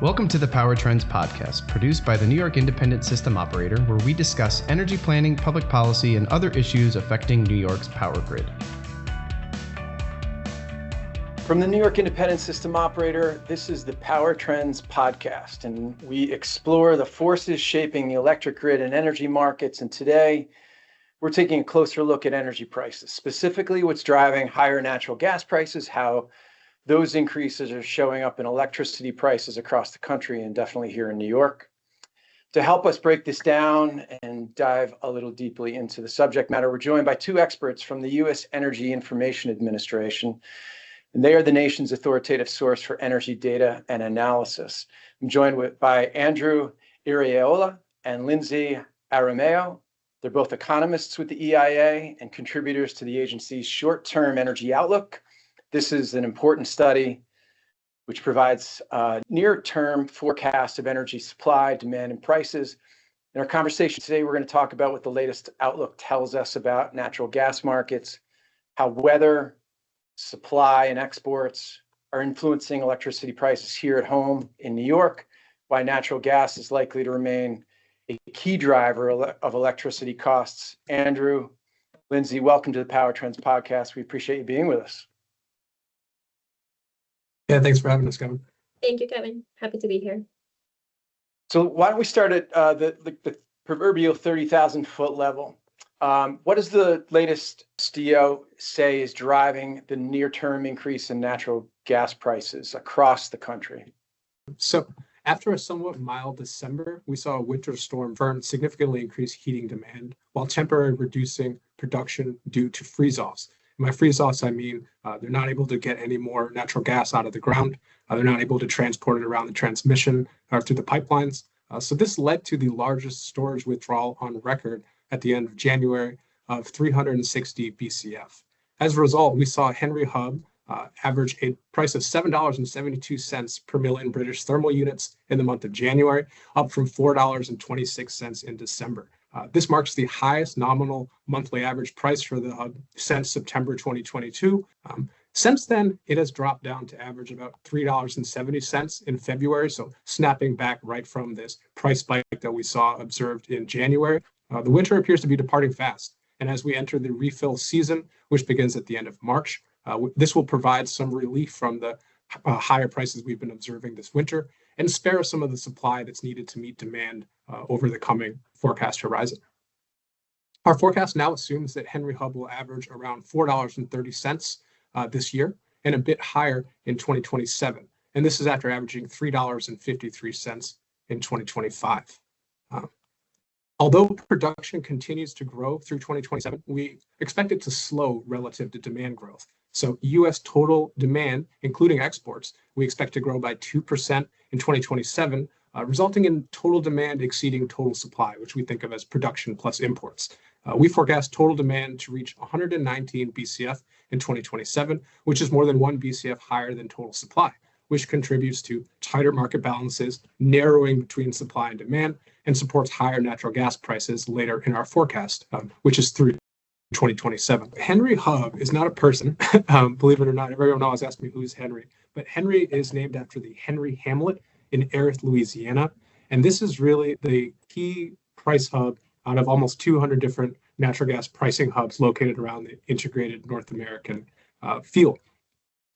Welcome to the Power Trends podcast, produced by the New York Independent System Operator, where we discuss energy planning, public policy, and other issues affecting New York's power grid. From the New York Independent System Operator, this is the Power Trends podcast, and we explore the forces shaping the electric grid and energy markets. And today, we're taking a closer look at energy prices, specifically what's driving higher natural gas prices, how those increases are showing up in electricity prices across the country and definitely here in New York. To help us break this down and dive a little deeply into the subject matter, we're joined by two experts from the U.S. Energy Information Administration, and they are the nation's authoritative source for energy data and analysis. I'm joined by Andrew Iraola and Lindsay Aramayo. They're both economists with the EIA and contributors to the agency's short-term energy outlook. This is an important study which provides near-term forecast of energy supply, demand, and prices. In our conversation today, we're going to talk about what the latest outlook tells us about natural gas markets, how weather, supply, and exports are influencing electricity prices here at home in New York, why natural gas is likely to remain a key driver of electricity costs. Andrew, Lindsay, welcome to the Power Trends podcast. We appreciate you being with us. Yeah, thanks for having us, Kevin. Thank you, Kevin. Happy to be here. So why don't we start at the proverbial 30,000 foot level? What does the latest STEO say is driving the near-term increase in natural gas prices across the country? So after a somewhat mild December, we saw a winter storm significantly increase heating demand while temporarily reducing production due to freeze-offs. By freeze-offs, I mean they're not able to get any more natural gas out of the ground. They're not able to transport it around the transmission or through the pipelines. So this led to the largest storage withdrawal on record at the end of January of 360 BCF. As a result, we saw Henry Hub average a price of $7.72 per million British thermal units in the month of January, up from $4.26 in December. This marks the highest nominal monthly average price for the hub since September 2022. Since then, it has dropped down to average about $3.70 in February, so snapping back right from this price spike that we saw observed in January. The winter appears to be departing fast, and as we enter the refill season, which begins at the end of March, this will provide some relief from the higher prices we've been observing this winter and spare some of the supply that's needed to meet demand over the coming forecast horizon. Our forecast now assumes that Henry Hub will average around $4.30 this year and a bit higher in 2027. And this is after averaging $3.53 in 2025. Although production continues to grow through 2027, we expect it to slow relative to demand growth. So U.S. total demand, including exports, we expect to grow by 2% in 2027, resulting in total demand exceeding total supply, which we think of as production plus imports. We forecast total demand to reach 119 BCF in 2027, which is more than 1 BCF higher than total supply, which contributes to tighter market balances, narrowing between supply and demand, and supports higher natural gas prices later in our forecast, which is through 2027. Henry Hub is not a person, believe it or not. Everyone always asks me who's Henry, but Henry is named after the Henry Hamlet in Erith, Louisiana. And this is really the key price hub out of almost 200 different natural gas pricing hubs located around the integrated North American field.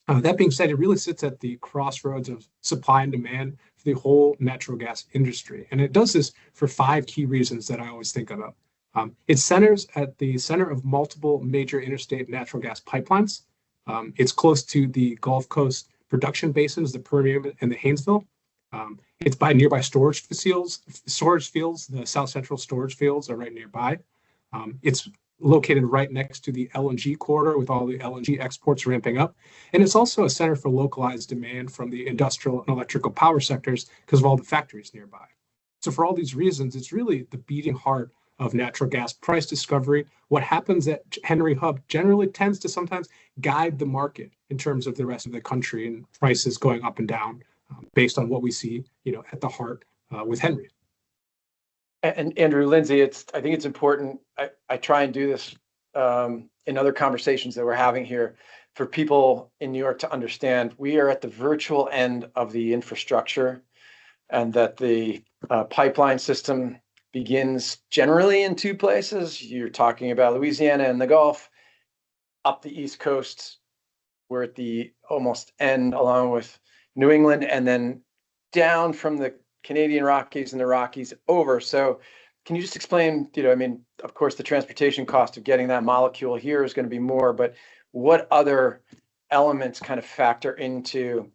That being said, it really sits at the crossroads of supply and demand for the whole natural gas industry. And it does this for 5 key reasons that I always think about. It centers at the center of multiple major interstate natural gas pipelines. It's close to the Gulf Coast production basins, the Permian and the Haynesville. It's by nearby storage fields. The South Central storage fields are right nearby. It's located right next to the LNG corridor with all the LNG exports ramping up. And it's also a center for localized demand from the industrial and electrical power sectors because of all the factories nearby. So for all these reasons, it's really the beating heart of natural gas price discovery. What happens at Henry Hub generally tends to sometimes guide the market in terms of the rest of the country and prices going up and down based on what we see, at the heart with Henry. And Andrew, Lindsay, I think it's important. I try and do this in other conversations that we're having here for people in New York to understand. We are at the virtual end of the infrastructure and that the pipeline system begins generally in two places. You're talking about Louisiana and the Gulf, up the East Coast, we're at the almost end along with New England, and then down from the Canadian Rockies and the Rockies over. So can you just explain, I mean, of course, the transportation cost of getting that molecule here is going to be more, but what other elements kind of factor into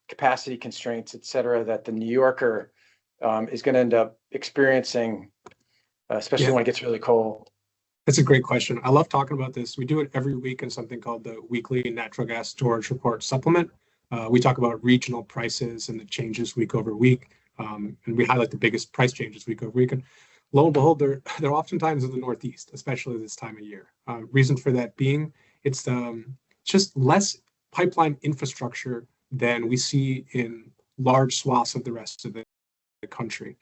capacity constraints, et cetera, that the New Yorker is going to end up experiencing, especially when it gets really cold? That's a great question. I love talking about this. We do it every week in something called the Weekly Natural Gas Storage Report Supplement. We talk about regional prices and the changes week over week, and we highlight the biggest price changes week over week. And lo and behold, they're oftentimes in the Northeast, especially this time of year. Reason for that being, it's just less pipeline infrastructure than we see in large swaths of the rest of the country.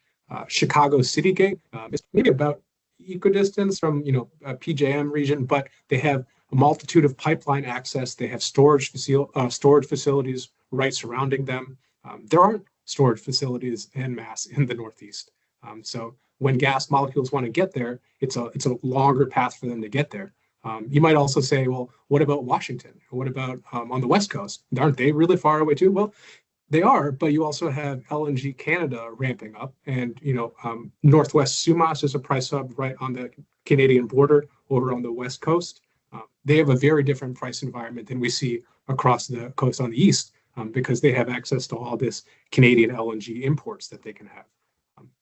Chicago City Gate is maybe about equidistance from a PJM region, but they have a multitude of pipeline access. They have storage facilities right surrounding them. There aren't storage facilities en masse in the Northeast. So when gas molecules want to get there, it's a longer path for them to get there. You might also say, well, what about Washington? What about on the West Coast? Aren't they really far away too? Well, they are, but you also have LNG Canada ramping up, and Northwest Sumas is a price hub right on the Canadian border over on the West Coast. They have a very different price environment than we see across the coast on the East, because they have access to all this Canadian LNG imports that they can have.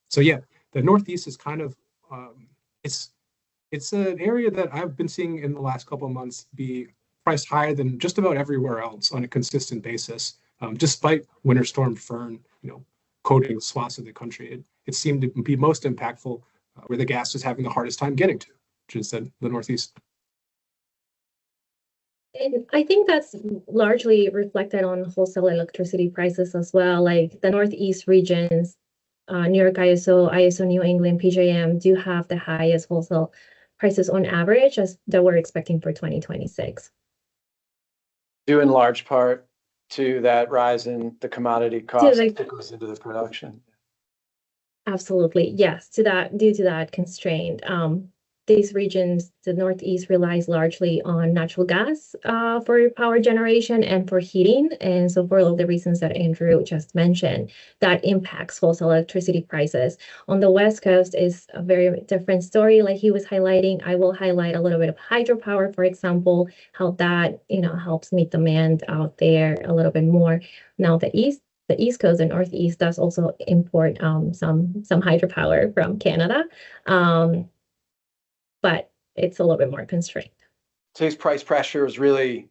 So yeah, the Northeast is kind of it's an area that I've been seeing in the last couple of months be priced higher than just about everywhere else on a consistent basis. Despite Winter Storm Fern, coating swaths of the country, it seemed to be most impactful where the gas is having the hardest time getting to, which is the Northeast. And I think that's largely reflected on wholesale electricity prices as well. Like the Northeast regions, New York ISO New England, PJM do have the highest wholesale prices on average as that we're expecting for 2026. Due in large part to that rise in the commodity cost that goes into the production. Absolutely, yes. Due to that constraint, these regions, the Northeast relies largely on natural gas for power generation and for heating. And so for all the reasons that Andrew just mentioned, that impacts wholesale electricity prices. On the West Coast is a very different story, like he was highlighting. I will highlight a little bit of hydropower, for example, how that helps meet demand out there a little bit more. Now the East Coast and Northeast does also import some hydropower from Canada. But it's a little bit more constrained. Today's price pressure is really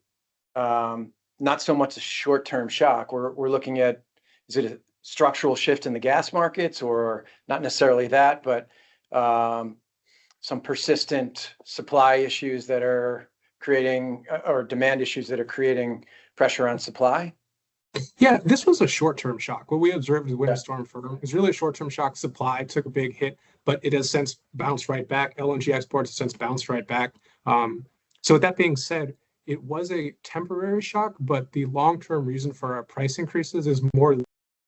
not so much a short-term shock. We're looking at, is it a structural shift in the gas markets, or not necessarily that, but some persistent supply issues that are creating, or demand issues that are creating pressure on supply? Yeah, this was a short-term shock. What we observed with Winter Storm Fern is really a short-term shock. Supply took a big hit, but it has since bounced right back. LNG exports have since bounced right back. So with that being said, it was a temporary shock, but the long-term reason for our price increases is more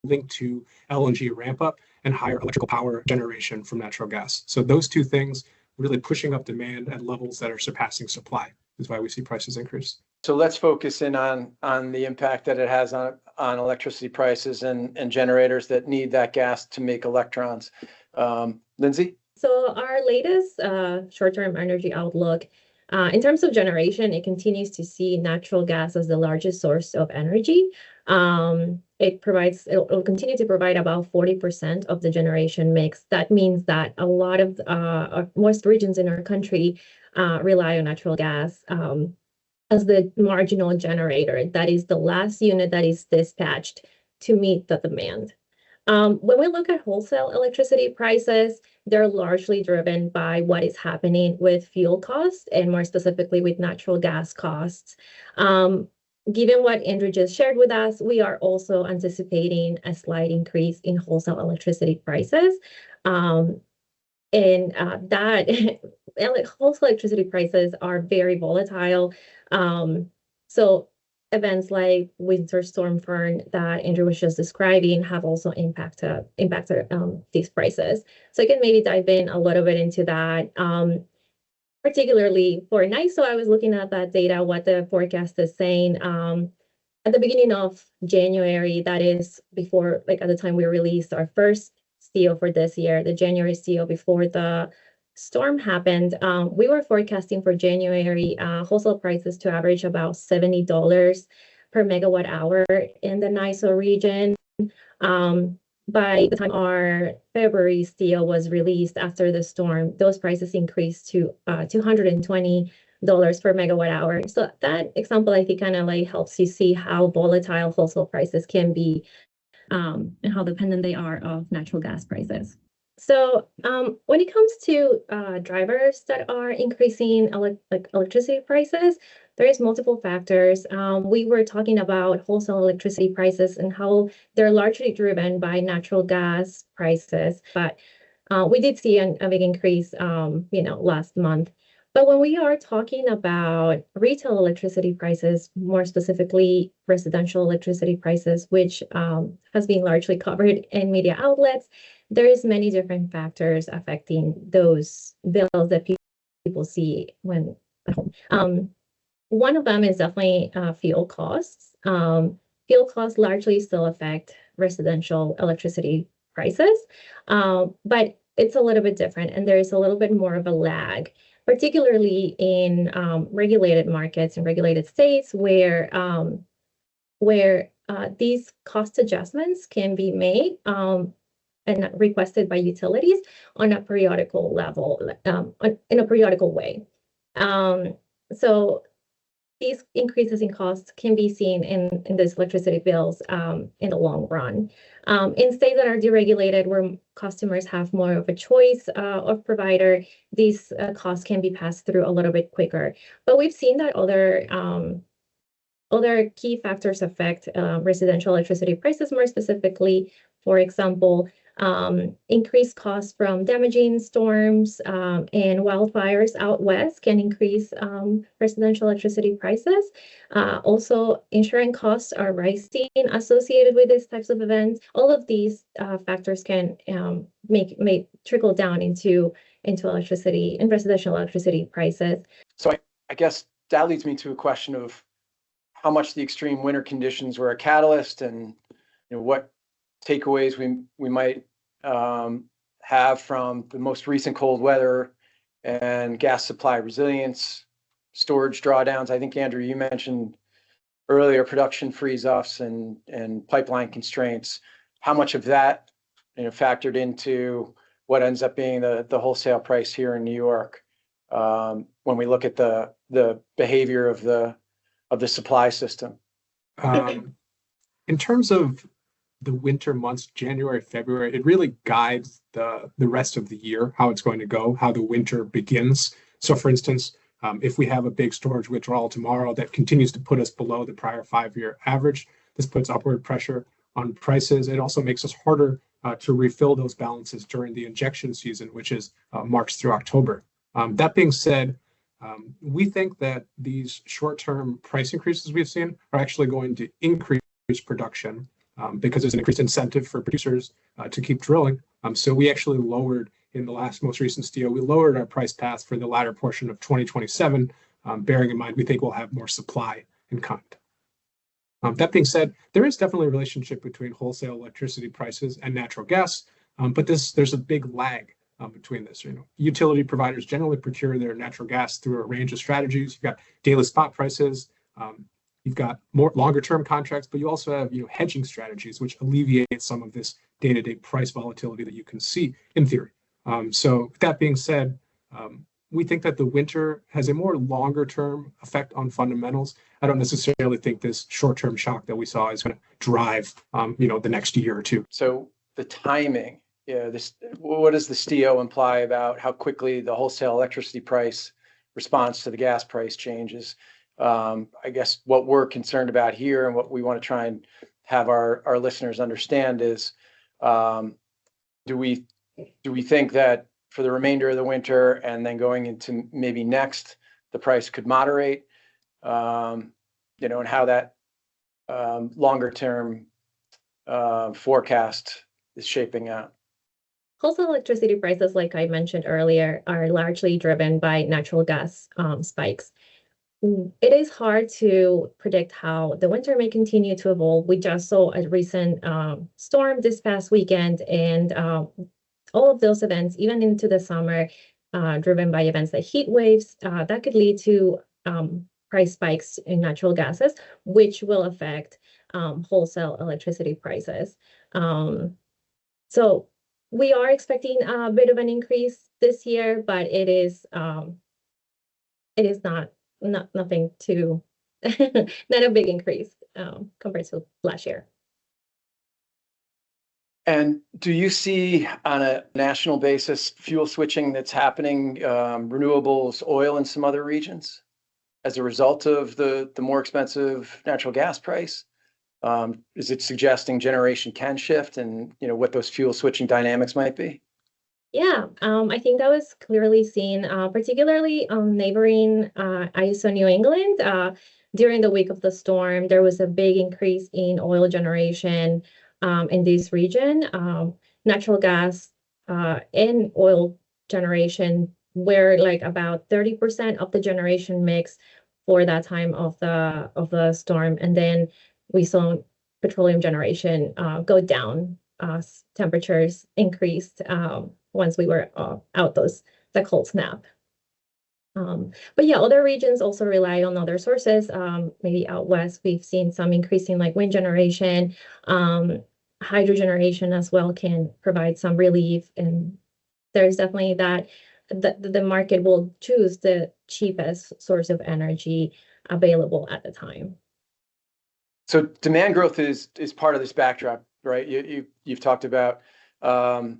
linked to LNG ramp-up and higher electrical power generation from natural gas. So those two things really pushing up demand at levels that are surpassing supply is why we see prices increase. So let's focus in on the impact that it has on electricity prices and generators that need that gas to make electrons. Lindsay? So our latest short-term energy outlook, in terms of generation, it continues to see natural gas as the largest source of energy. It'll continue to provide about 40% of the generation mix. That means that a lot of most regions in our country rely on natural gas as the marginal generator. That is the last unit that is dispatched to meet the demand. When we look at wholesale electricity prices, they're largely driven by what is happening with fuel costs and more specifically with natural gas costs. Given what Andrew just shared with us, we are also anticipating a slight increase in wholesale electricity prices. Wholesale electricity prices are very volatile. So events like Winter Storm Fern that Andrew was just describing have also impacted these prices. So I can maybe dive in a little bit into that. Particularly for NYISO, I was looking at that data, what the forecast is saying. At the beginning of January, that is before, like at the time we released our first STEO for this year, the January STEO before the storm happened, we were forecasting for January wholesale prices to average about $70 per megawatt hour in the NYISO region. By the time our February STEO was released after the storm, those prices increased to $220 per megawatt hour. So that example, I think, kind of like helps you see how volatile wholesale prices can be and how dependent they are of natural gas prices. So when it comes to drivers that are increasing electricity prices, there is multiple factors. We were talking about wholesale electricity prices and how they're largely driven by natural gas prices, but we did see a big increase, last month. But when we are talking about retail electricity prices, more specifically residential electricity prices, which has been largely covered in media outlets, there is many different factors affecting those bills that people see when at home. One of them is definitely fuel costs. Fuel costs largely still affect residential electricity prices, but it's a little bit different, and there's a little bit more of a lag, particularly in regulated markets and regulated states where these cost adjustments can be made and requested by utilities on a periodical level, in a periodical way. So these increases in costs can be seen in these electricity bills in the long run. In states that are deregulated, where customers have more of a choice of provider, these costs can be passed through a little bit quicker. But we've seen that other key factors affect residential electricity prices more specifically. For example, increased costs from damaging storms and wildfires out west can increase residential electricity prices. Also, insurance costs are rising associated with these types of events. All of these factors can make trickle down into electricity and residential electricity prices. So I guess that leads me to a question of how much the extreme winter conditions were a catalyst, and what takeaways we might have from the most recent cold weather and gas supply resilience, storage drawdowns. I think, Andrew, you mentioned earlier production freeze-offs and pipeline constraints. How much of that factored into what ends up being the wholesale price here in New York when we look at the behavior of the supply system? In terms of the winter months, January, February, it really guides the rest of the year, how it's going to go, how the winter begins. So for instance, if we have a big storage withdrawal tomorrow that continues to put us below the prior 5-year average, this puts upward pressure on prices. It also makes us harder to refill those balances during the injection season, which is March through October. That being said, we think that these short-term price increases we've seen are actually going to increase production because there's an increased incentive for producers to keep drilling. So we actually lowered in the most recent STEO, we lowered our price path for the latter portion of 2027, bearing in mind we think we'll have more supply in kind. That being said, there is definitely a relationship between wholesale electricity prices and natural gas, but there's a big lag between this. Utility providers generally procure their natural gas through a range of strategies. You've got daily spot prices, you've got more longer-term contracts, but you also have hedging strategies, which alleviate some of this day-to-day price volatility that you can see in theory. So with that being said, we think that the winter has a more longer-term effect on fundamentals. I don't necessarily think this short-term shock that we saw is going to drive, the next year or two. So the timing, what does the STEO imply about how quickly the wholesale electricity price responds to the gas price changes? I guess what we're concerned about here and what we want to try and have our listeners understand is, do we think that for the remainder of the winter and then going into maybe next, the price could moderate, and how that longer term forecast is shaping out? Wholesale electricity prices, like I mentioned earlier, are largely driven by natural gas spikes. It is hard to predict how the winter may continue to evolve. We just saw a recent storm this past weekend, and all of those events, even into the summer, driven by events like heat waves, that could lead to price spikes in natural gases, which will affect wholesale electricity prices. So we are expecting a bit of an increase this year, but it is not nothing too not a big increase compared to last year. And do you see on a national basis fuel switching that's happening, renewables, oil, and some other regions as a result of the more expensive natural gas price? Is it suggesting generation can shift, and what those fuel switching dynamics might be? Yeah, I think that was clearly seen, particularly on neighboring ISO New England. During the week of the storm, there was a big increase in oil generation in this region. Natural gas and oil generation were like about 30% of the generation mix for that time of the storm, and then we saw petroleum generation go down as temperatures increased once we were out the cold snap. But yeah, other regions also rely on other sources. Maybe out west, we've seen some increasing like wind generation, hydro generation as well can provide some relief. And there's definitely that the market will choose the cheapest source of energy available at the time. So demand growth is part of this backdrop, right? You've talked about, and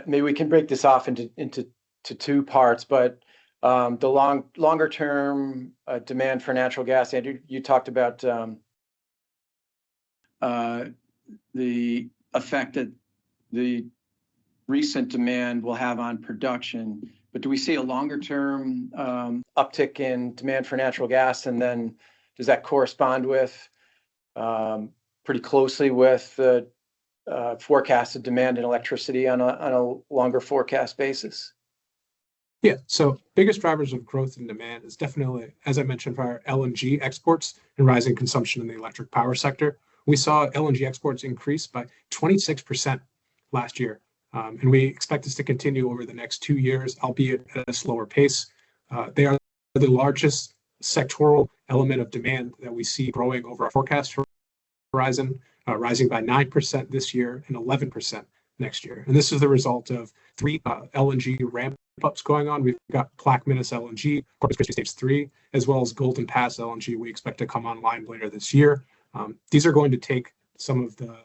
maybe we can break this off into two parts, but the longer term demand for natural gas. Andrew, you talked about the effect that the recent demand will have on production, but do we see a longer term uptick in demand for natural gas, and then does that correspond with pretty closely with the forecasted demand in electricity on a longer forecast basis? Yeah, so biggest drivers of growth in demand is definitely, as I mentioned, for our LNG exports and rising consumption in the electric power sector. We saw LNG exports increase by 26% last year, and we expect this to continue over the next 2 years, albeit at a slower pace. They are the largest sectoral element of demand that we see growing over our forecast horizon, rising by 9% this year and 11% next year. And this is the result of 3 LNG ramp-ups going on. We've got Plaquemines LNG, Corpus Christi Stage 3, as well as Golden Pass LNG we expect to come online later this year. These are going to take some of the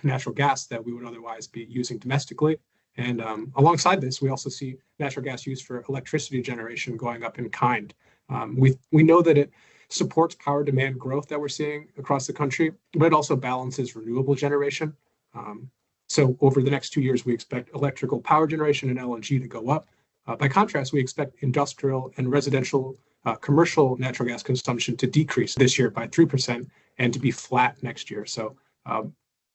natural gas that we would otherwise be using domestically. And alongside this, we also see natural gas used for electricity generation going up in kind. We know that it supports power demand growth that we're seeing across the country, but it also balances renewable generation. So over the next 2 years, we expect electrical power generation and LNG to go up. By contrast, we expect industrial and residential commercial natural gas consumption to decrease this year by 3% and to be flat next year. So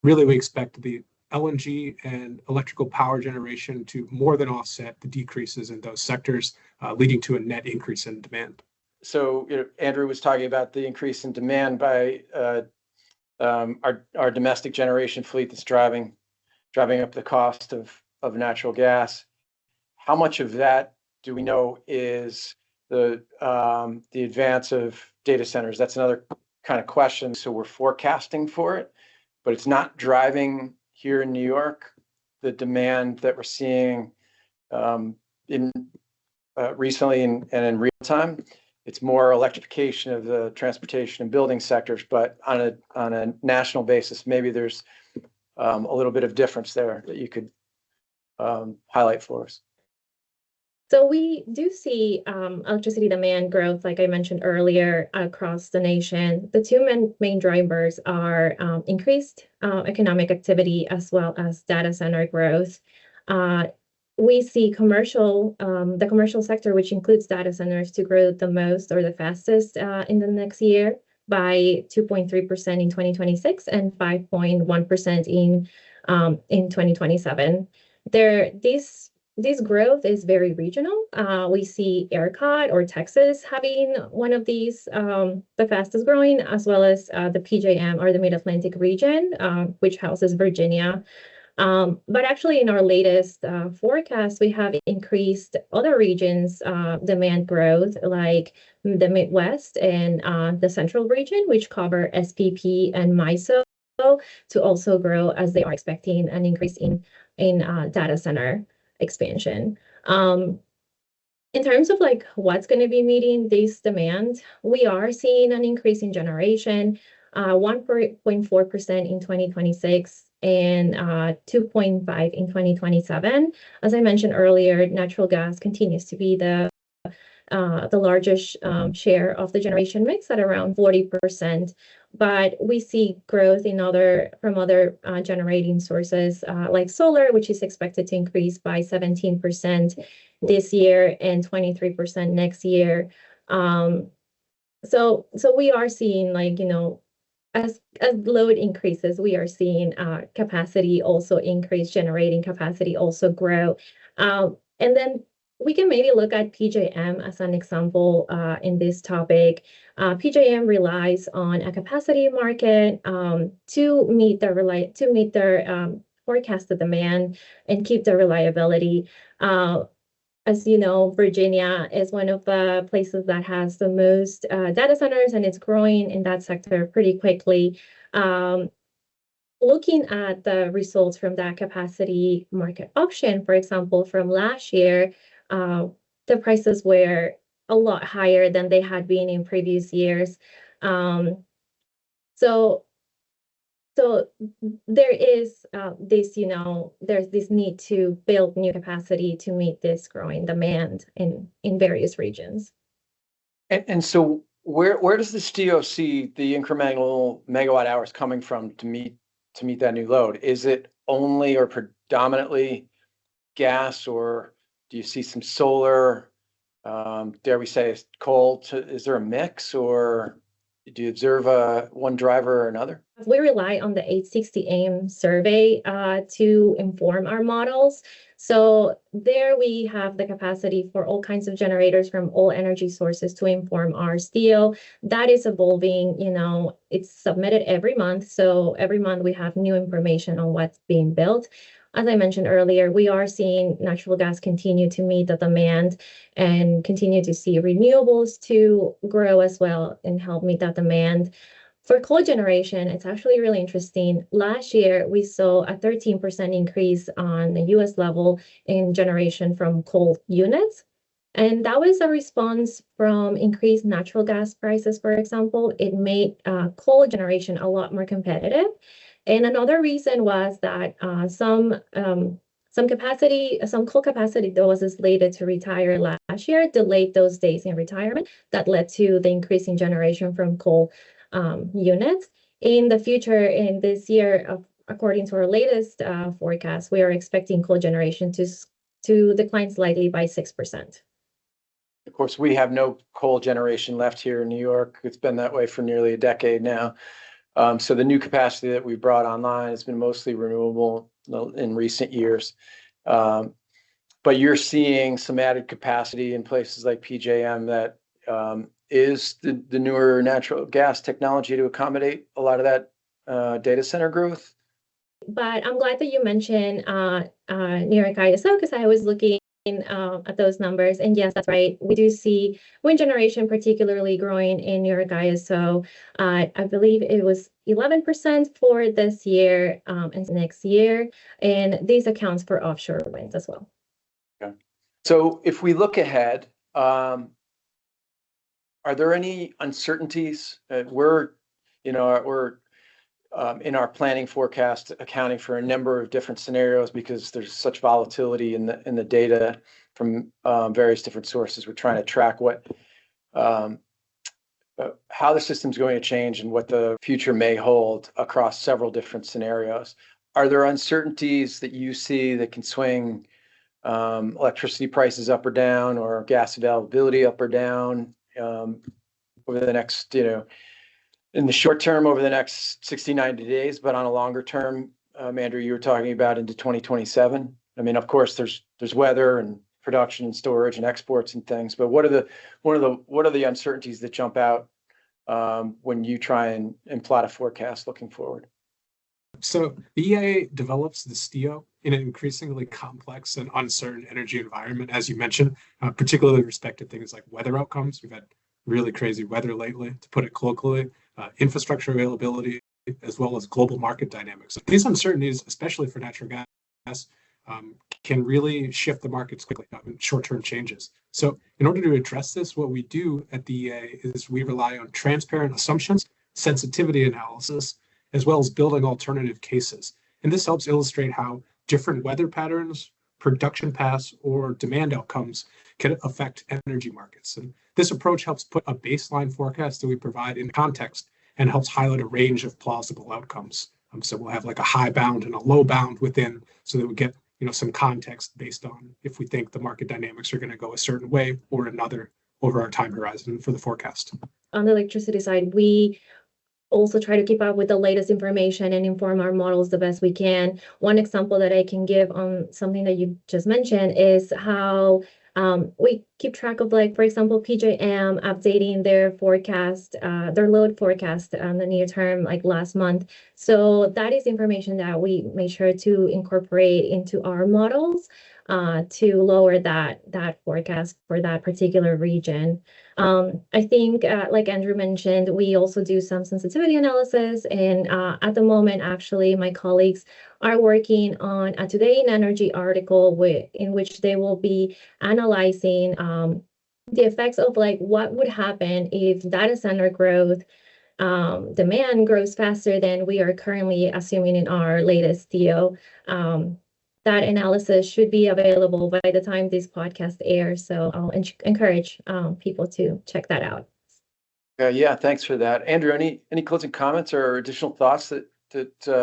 really, we expect the LNG and electrical power generation to more than offset the decreases in those sectors, leading to a net increase in demand. So Andrew was talking about the increase in demand by our domestic generation fleet that's driving up the cost of natural gas. How much of that do we know is the advance of data centers? That's another kind of question. So we're forecasting for it, but it's not driving here in New York the demand that we're seeing recently and in real time. It's more electrification of the transportation and building sectors, but on a national basis, maybe there's a little bit of difference there that you could highlight for us. So we do see electricity demand growth, like I mentioned earlier, across the nation. The two main drivers are increased economic activity as well as data center growth. We see the commercial sector, which includes data centers, to grow the most or the fastest in the next year by 2.3% in 2026 and 5.1% in 2027. This growth is very regional. We see ERCOT or Texas having one of these, the fastest growing, as well as the PJM or the Mid-Atlantic region, which houses Virginia. But actually, in our latest forecast, we have increased other regions' demand growth, like the Midwest and the Central region, which cover SPP and MISO, to also grow, as they are expecting an increase in data center expansion. In terms of like what's going to be meeting this demand, we are seeing an increase in generation, 1.4% in 2026 and 2.5% in 2027. As I mentioned earlier, natural gas continues to be the largest share of the generation mix at around 40%. But we see growth from other generating sources like solar, which is expected to increase by 17% this year and 23% next year. So we are seeing, like, as load increases, we are seeing capacity also increase, generating capacity also grow. And then we can maybe look at PJM as an example in this topic. PJM relies on a capacity market to meet their forecasted demand and keep the reliability. As you know, Virginia is one of the places that has the most data centers, and it's growing in that sector pretty quickly. Looking at the results from that capacity market auction, for example, from last year, the prices were a lot higher than they had been in previous years. So there is there's this need to build new capacity to meet this growing demand in various regions. And so where does the STEO see the incremental megawatt hours coming from to meet that new load? Is it only or predominantly gas, or do you see some solar? Dare we say coal? Is there a mix, or do you observe one driver or another? We rely on the 860 AIM survey to inform our models. So there we have the capacity for all kinds of generators from all energy sources to inform our STEO. That is evolving, it's submitted every month. So every month we have new information on what's being built. As I mentioned earlier, we are seeing natural gas continue to meet the demand and continue to see renewables to grow as well and help meet that demand. For coal generation, it's actually really interesting. Last year, we saw a 13% increase on the US level in generation from coal units. And that was a response from increased natural gas prices, for example. It made coal generation a lot more competitive. And another reason was that some coal capacity that was slated to retire last year delayed those days in retirement. That led to the increase in generation from coal units. In the future, in this year, according to our latest forecast, we are expecting coal generation to decline slightly by 6%. Of course, we have no coal generation left here in New York. It's been that way for nearly a decade now. So the new capacity that we brought online has been mostly renewable in recent years. But you're seeing some added capacity in places like PJM that is the newer natural gas technology to accommodate a lot of that data center growth. But I'm glad that you mentioned New York ISO, because I was looking at those numbers. And yes, that's right. We do see wind generation particularly growing in New York ISO. I believe it was 11% for this year and next year. And this accounts for offshore wind as well. Okay. So if we look ahead, are there any uncertainties? We're in our planning forecast accounting for a number of different scenarios because there's such volatility in the data from various different sources. We're trying to track how the system's going to change and what the future may hold across several different scenarios. Are there uncertainties that you see that can swing electricity prices up or down, or gas availability up or down over the next in the short term over the next 60, 90 days, but on a longer term, Andrew, you were talking about into 2027. I mean, of course, there's weather and production and storage and exports and things, but what are the uncertainties that jump out when you try and plot a forecast looking forward? So the EIA develops the STEO in an increasingly complex and uncertain energy environment, as you mentioned, particularly with respect to things like weather outcomes. We've had really crazy weather lately, to put it colloquially, infrastructure availability, as well as global market dynamics. These uncertainties, especially for natural gas, can really shift the markets quickly in short-term changes. So in order to address this, what we do at the EIA is we rely on transparent assumptions, sensitivity analysis, as well as building alternative cases. And this helps illustrate how different weather patterns, production paths, or demand outcomes can affect energy markets. And this approach helps put a baseline forecast that we provide in context and helps highlight a range of plausible outcomes. So we'll have like a high bound and a low bound within, so that we get some context based on if we think the market dynamics are going to go a certain way or another over our time horizon for the forecast. On the electricity side, we also try to keep up with the latest information and inform our models the best we can. One example that I can give on something that you just mentioned is how we keep track of, like, for example, PJM updating their forecast, their load forecast on the near term, like last month. So that is information that we make sure to incorporate into our models to lower that forecast for that particular region. I think, like Andrew mentioned, we also do some sensitivity analysis, and at the moment, actually, my colleagues are working on a Today in Energy article in which they will be analyzing the effects of, like, what would happen if data center growth demand grows faster than we are currently assuming in our latest STEO. That analysis should be available by the time this podcast airs, so I'll encourage people to check that out. Yeah, thanks for that. Andrew, any closing comments or additional thoughts that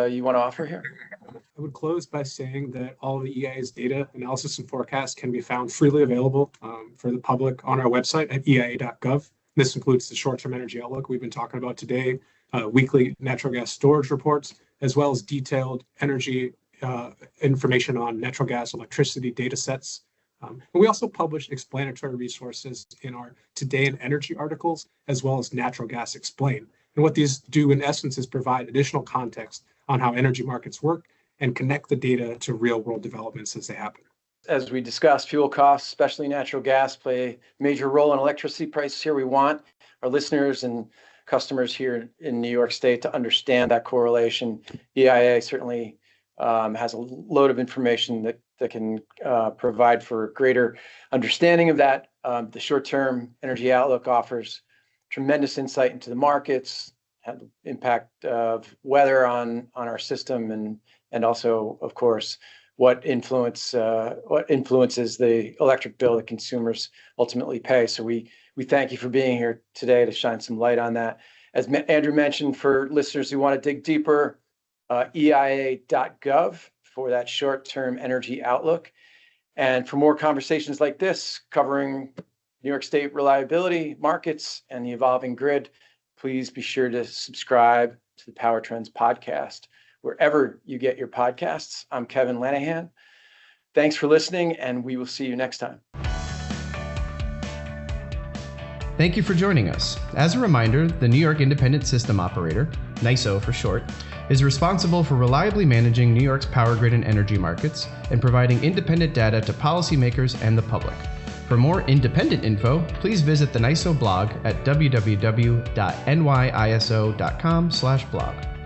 you want to offer here? I would close by saying that all of the EIA's data, analysis, and forecast can be found freely available for the public on our website at EIA.gov. This includes the short-term energy outlook we've been talking about today, weekly natural gas storage reports, as well as detailed energy information on natural gas, electricity data sets. And we also publish explanatory resources in our Today in Energy articles, as well as Natural Gas Explained. And what these do, in essence, is provide additional context on how energy markets work and connect the data to real-world developments as they happen. As we discussed, fuel costs, especially natural gas, play a major role in electricity prices here. We want our listeners and customers here in New York State to understand that correlation. EIA certainly has a load of information that can provide for greater understanding of that. The short-term energy outlook offers tremendous insight into the markets, have the impact of weather on our system, and also, of course, what influences the electric bill that consumers ultimately pay. So we thank you for being here today to shine some light on that. As Andrew mentioned, for listeners who want to dig deeper, EIA.gov for that short-term energy outlook. And for more conversations like this covering New York State reliability, markets, and the evolving grid, please be sure to subscribe to the Power Trends podcast, wherever you get your podcasts. I'm Kevin Lanahan. Thanks for listening, and we will see you next time. Thank you for joining us. As a reminder, the New York Independent System Operator, NYISO for short, is responsible for reliably managing New York's power grid and energy markets and providing independent data to policymakers and the public. For more independent info, please visit the NYISO blog at www.nyiso.com/blog.